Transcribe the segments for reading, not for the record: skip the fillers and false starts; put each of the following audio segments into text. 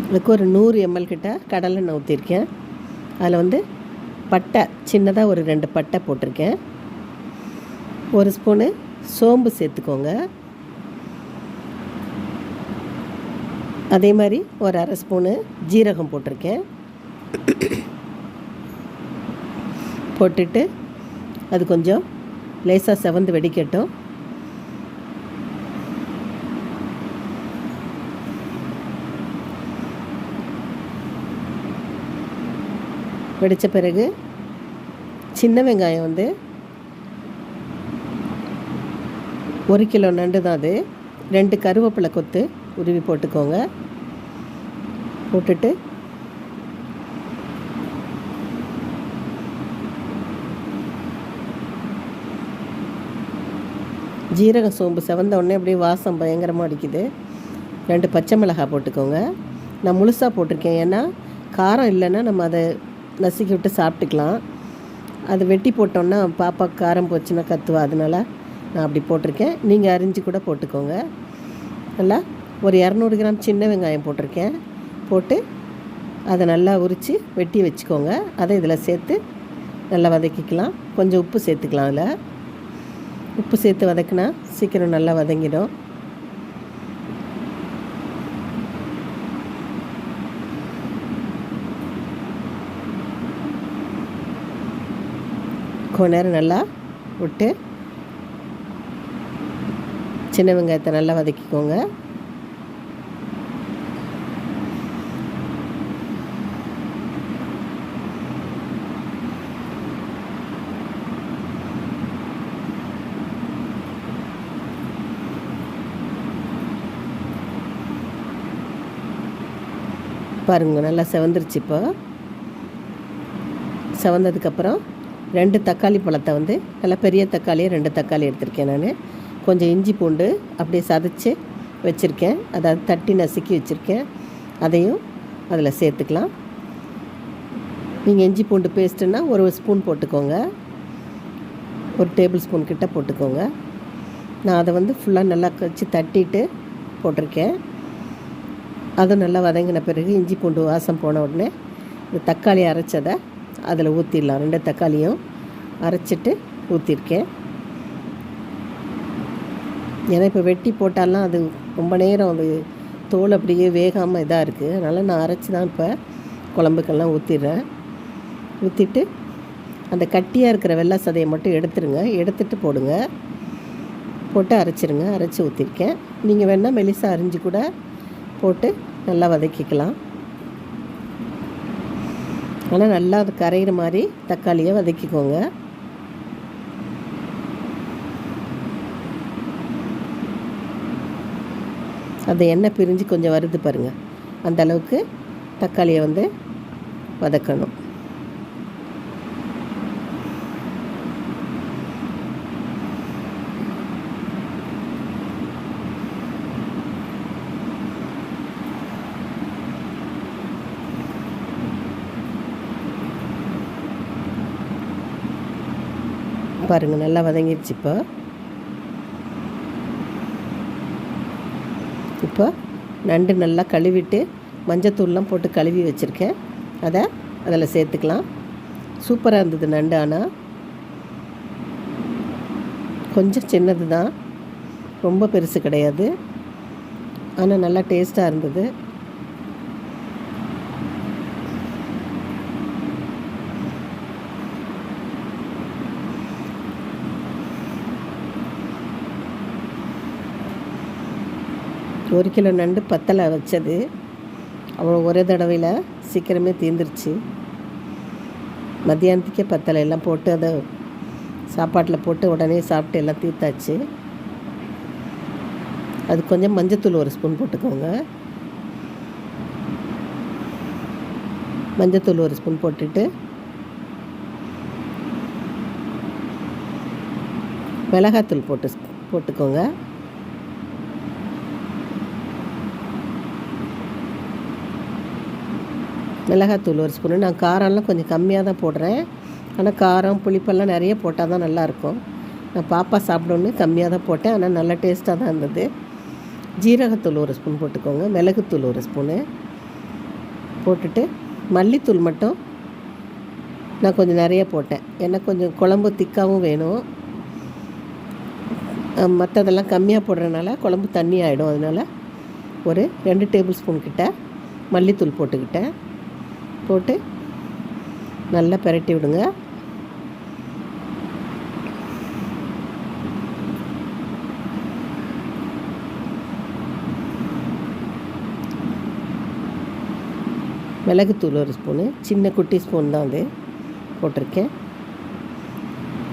அதுக்கு ஒரு 100 ml கிட்ட கடலெண்ணெய் ஊற்றிருக்கேன். அதில் வந்து பட்டை சின்னதாக ஒரு 2 பட்டை போட்டிருக்கேன். 1 ஸ்பூனு சோம்பு சேர்த்துக்கோங்க. அதே மாதிரி ஒரு 1/2 ஸ்பூனு ஜீரகம் போட்டிருக்கேன். போட்டுட்டு அது கொஞ்சம் லேசாக செவந்து வெடிக்கட்டும். வெடித்த பிறகு சின்ன வெங்காயம் வந்து 1 கிலோ நண்டு தான் அது. 2 கருவேப்பிலை கொத்து உருவி போட்டுக்கோங்க. போட்டுட்டு ஜீரகம் சோம்பு செவந்த உடனே அப்படியே வாசம் பயங்கரமாக அடிக்குது. 2 பச்சை மிளகாய் போட்டுக்கோங்க. நான் முழுசாக போட்டிருக்கேன், ஏன்னா காரம் இல்லைன்னா நம்ம அதை நசுக்கி விட்டு சாப்பிட்டுக்கலாம். அது வெட்டி போட்டோன்னா பாப்பா காரம் போச்சுன்னா கத்துவா, அதனால் நான் அப்படி போட்டிருக்கேன். நீங்கள் அரிஞ்சு கூட போட்டுக்கோங்க. நல்லா ஒரு 200 கிராம் சின்ன வெங்காயம் போட்டிருக்கேன். போட்டு அதை நல்லா உரித்து வெட்டி வச்சுக்கோங்க. அதை இதில் சேர்த்து நல்லா வதக்கிக்கலாம். கொஞ்சம் உப்பு சேர்த்துக்கலாம். அதில் உப்பு சேர்த்து வதக்கினா சீக்கிரம் நல்லா வதங்கிடும். கொஞ்ச நேரம் நல்லா விட்டு சின்ன வெங்காயத்தை நல்லா வதக்கிக்கோங்க. பாருங்க, நல்லா செவந்துருச்சு. இப்போ செவந்ததுக்கப்புறம் 2 தக்காளி பழத்தை வந்து நல்லா பெரிய தக்காளியை 2 தக்காளி எடுத்திருக்கேன். நான் கொஞ்சம் இஞ்சி பூண்டு அப்படியே சதைச்சி வச்சுருக்கேன், அதாவது தட்டி நசுக்கி வச்சுருக்கேன். அதையும் அதில் சேர்த்துக்கலாம். நீங்கள் இஞ்சி பூண்டு பேஸ்ட்டுன்னா 1 ஸ்பூன் போட்டுக்கோங்க, 1 டேபிள் ஸ்பூன் கிட்ட போட்டுக்கோங்க. நான் அதை வந்து ஃபுல்லாக நல்லா வச்சு தட்டிட்டு போட்டிருக்கேன். அதை நல்லா வதங்கின பிறகு இஞ்சி பூண்டு வாசம் போன உடனே இந்த தக்காளி அரைச்சதை அதில் ஊற்றிடலாம். 2 தக்காளியும் அரைச்சிட்டு ஊற்றிருக்கேன். ஏன்னா இப்போ வெட்டி போட்டாலாம் அது ரொம்ப நேரம் அது தோல் அப்படியே வேகாமல் இதாக இருக்குது. அதனால் நான் அரைச்சி தான் இப்போ குழம்புக்கெல்லாம் ஊற்றிடுறேன். ஊற்றிட்டு அந்த கட்டியாக இருக்கிற வெள்ளை சதையை மட்டும் எடுத்துருங்க, எடுத்துகிட்டு போடுங்க. போட்டு அரைச்சிருங்க. அரைச்சி ஊற்றிருக்கேன். நீங்கள் வேணால் மெலிசா அரிஞ்சு கூட போட்டு நல்லா வதக்கிக்கலாம். ஆனால் நல்லா அது கரைகிற மாதிரி தக்காளியை வதக்கிக்கோங்க. அந்த எண்ணெய் பிரிஞ்சு கொஞ்சம் வருது பாருங்கள், அந்த அளவுக்கு தக்காளியை வந்து வதக்கணும். பாருங்கள், நல்லா வதங்கிடுச்சு. இப்போ நண்டு நல்லா கழுவிட்டு மஞ்சத்தூள்லாம் போட்டு கழுவி வச்சுருக்கேன். அதை அதில் சேர்த்துக்கலாம். சூப்பராக இருந்தது நண்டு. ஆனால் கொஞ்சம் சின்னது தான், ரொம்ப பெருசு கிடையாது. ஆனால் நல்லா டேஸ்ட்டாக இருந்தது. ஒரு கிலோ நண்டு பத்தலை வச்சது, அவ்வளோ ஒரே தடவையில் சீக்கிரமே தீர்ந்துருச்சு. மத்தியானத்துக்கே பத்தலை எல்லாம் போட்டு அதை சாப்பாட்டில் போட்டு உடனே சாப்பிட்டு எல்லாம் தீர்த்தாச்சு. அது கொஞ்சம் மஞ்சத்தூள் 1 ஸ்பூன் போட்டுக்கோங்க. மஞ்சத்தூள் 1 ஸ்பூன் போட்டுட்டு மிளகாத்தூள் போட்டுக்கோங்க. மிளகாத்தூள் 1 ஸ்பூனு. நான் காரம்லாம் கொஞ்சம் கம்மியாக தான் போடுறேன். ஆனால் காரம் புளிப்பெல்லாம் நிறைய போட்டால் தான் நல்லாயிருக்கும். நான் பாப்பா சாப்பிடணுன்னு கம்மியாக தான் போட்டேன், ஆனால் நல்லா டேஸ்ட்டாக தான் இருந்தது. ஜீரகத்தூள் 1 ஸ்பூன் போட்டுக்கோங்க. மிளகுத்தூள் 1 ஸ்பூனு. போட்டுட்டு மல்லித்தூள் மட்டும் நான் கொஞ்சம் நிறைய போட்டேன். ஏன்னா கொஞ்சம் குழம்பு திக்காகவும் வேணும். மற்றதெல்லாம் கம்மியாக போடுறதுனால குழம்பு தண்ணி ஆகிடும். அதனால் ஒரு 2 டேபிள் ஸ்பூன் கிட்ட மல்லித்தூள் போட்டுக்கிட்டேன். போட்டு நல்லா பிரட்டி விடுங்க. மிளகுத்தூள் 1 ஸ்பூனு, சின்ன குட்டி ஸ்பூன் தான் அது போட்டிருக்கேன்.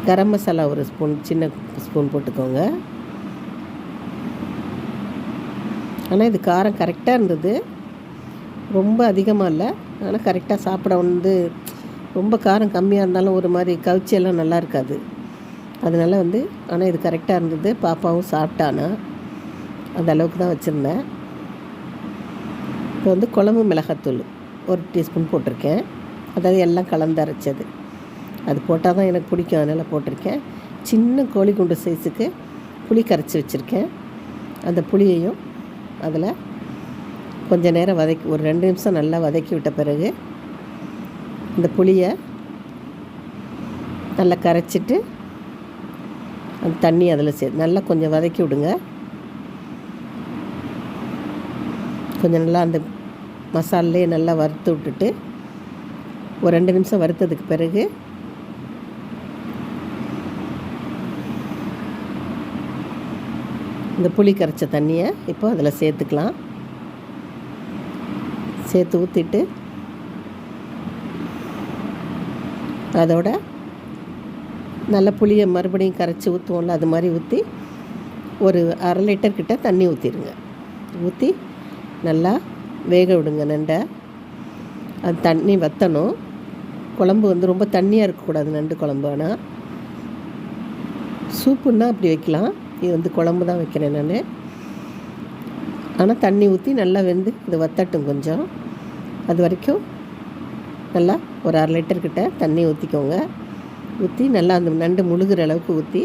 கரம் மசாலா 1 ஸ்பூன், சின்ன ஸ்பூன் போட்டுக்கோங்க. ஆனால் இது காரம் கரெக்டாக இருந்தது, ரொம்ப அதிகமாக இல்லை. ஆனால் கரெக்டாக சாப்பிட ரொம்ப காரம் கம்மியாக இருந்தாலும் ஒரு மாதிரி கவுச்சியெல்லாம் நல்லா இருக்காது. அதனால் ஆனால் இது கரெக்டாக இருந்தது. பாப்பாவும் சாப்பிட்டானா, அந்த அளவுக்கு தான் வச்சுருந்தேன். இப்போ குழம்பு மிளகாத்தூள் 1 டீஸ்பூன் போட்டிருக்கேன். அதாவது எல்லாம் கலந்து அரைச்சது. அது போட்டால் தான் எனக்கு பிடிக்கும், அதனால் போட்டிருக்கேன். சின்ன கோழி குண்டு சைஸுக்கு புளி கரைச்சி வச்சுருக்கேன். அந்த புளியையும் அதில் கொஞ்சம் நேரம் ஒரு 2 நிமிஷம் நல்லா வதக்கி விட்ட பிறகு இந்த புளியை நல்லா கரைச்சிட்டு அந்த தண்ணி அதில் நல்லா கொஞ்சம் வதக்கி விடுங்க. கொஞ்சம் நல்லா அந்த மசாலாலே நல்லா வறுத்து விட்டுட்டு ஒரு 2 நிமிஷம் வறுத்ததுக்கு பிறகு இந்த புளி கரைச்ச தண்ணியை இப்போ அதில் சேர்த்துக்கலாம். சேர்த்து ஊற்றிட்டு அதோட நல்ல புளியை மறுபடியும் கரைச்சி ஊற்றுவோம்ல, அது மாதிரி ஊற்றி ஒரு 1/2 லிட்டர் கிட்ட தண்ணி ஊற்றிடுங்க. ஊற்றி நல்லா வேக விடுங்க நண்டை. அது தண்ணி வற்றணும். குழம்பு ரொம்ப தண்ணியாக இருக்கக்கூடாது நண்டு குழம்பு. ஆனால் சூப்புன்னா அப்படி வைக்கலாம். இது குழம்பு தான் வைக்கிறேன் நான். ஆனால் தண்ணி ஊற்றி நல்லா வெந்து இது வற்றட்டும் கொஞ்சம். அது வரைக்கும் நல்லா ஒரு 1/2 லிட்டர் கிட்ட தண்ணி ஊற்றிக்கோங்க. ஊற்றி நல்லா அந்த நண்டு முழுகிற அளவுக்கு ஊற்றி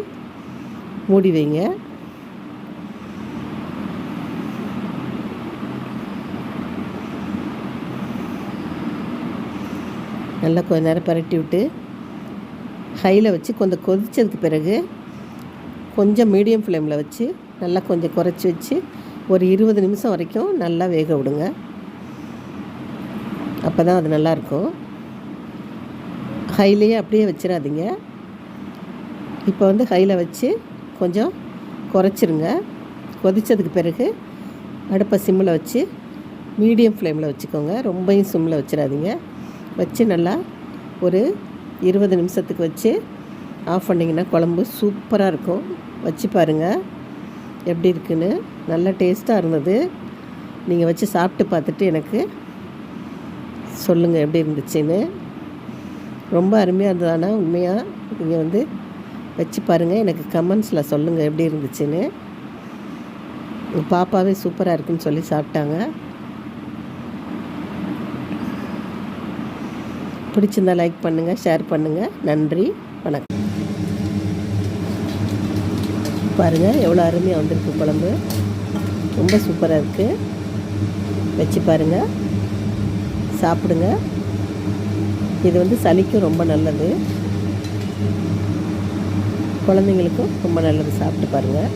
மூடி வைங்க. நல்லா கொஞ்ச நேரம் பரட்டி விட்டு ஹையில் வச்சு கொஞ்சம் கொதித்ததுக்கு பிறகு கொஞ்சம் மீடியம் ஃப்ளேமில் வச்சு நல்லா கொஞ்சம் குறைச்சி வச்சு ஒரு 20 நிமிஷம் வரைக்கும் நல்லா வேக விடுங்க. அப்போ தான் அது நல்லாயிருக்கும். ஹையிலேயே அப்படியே வச்சிடாதீங்க. இப்போ ஹையில் வச்சு கொஞ்சம் குறைச்சிருங்க. கொதித்ததுக்கு பிறகு அடுப்பை சிம்மில் வச்சு மீடியம் ஃப்ளேமில் வச்சுக்கோங்க. ரொம்பவும் சிம்மில் வச்சிடாதீங்க. வச்சு நல்லா ஒரு 20 நிமிஷத்துக்கு வச்சு ஆஃப் பண்ணிங்கன்னா குழம்பு சூப்பராக இருக்கும். வச்சு பாருங்கள் எப்படி இருக்குன்னு. நல்ல டேஸ்ட்டாக இருந்தது. நீங்கள் வச்சு சாப்பிட்டு பார்த்துட்டு எனக்கு சொல்லுங்கள் எப்படி இருந்துச்சுன்னு. ரொம்ப அருமையாக இருந்ததானா உண்மையாக. நீங்கள் வச்சு பாருங்கள், எனக்கு கமெண்ட்ஸில் சொல்லுங்கள் எப்படி இருந்துச்சுன்னு. பாப்பாவே சூப்பராக இருக்குன்னு சொல்லி சாப்பிட்டாங்க. பிடிச்சிருந்தா லைக் பண்ணுங்கள், ஷேர் பண்ணுங்கள். நன்றி, வணக்கம். பாருங்கள் எவ்வளோ அருமையாக வந்திருக்கு குழம்பு. ரொம்ப சூப்பராக இருக்குது. வச்சு பாருங்கள், சாப்பிடுங்க. இது சளிக்கும் ரொம்ப நல்லது, குழந்தைங்களுக்கும் ரொம்ப நல்லது. சாப்பிட்டு பாருங்கள்.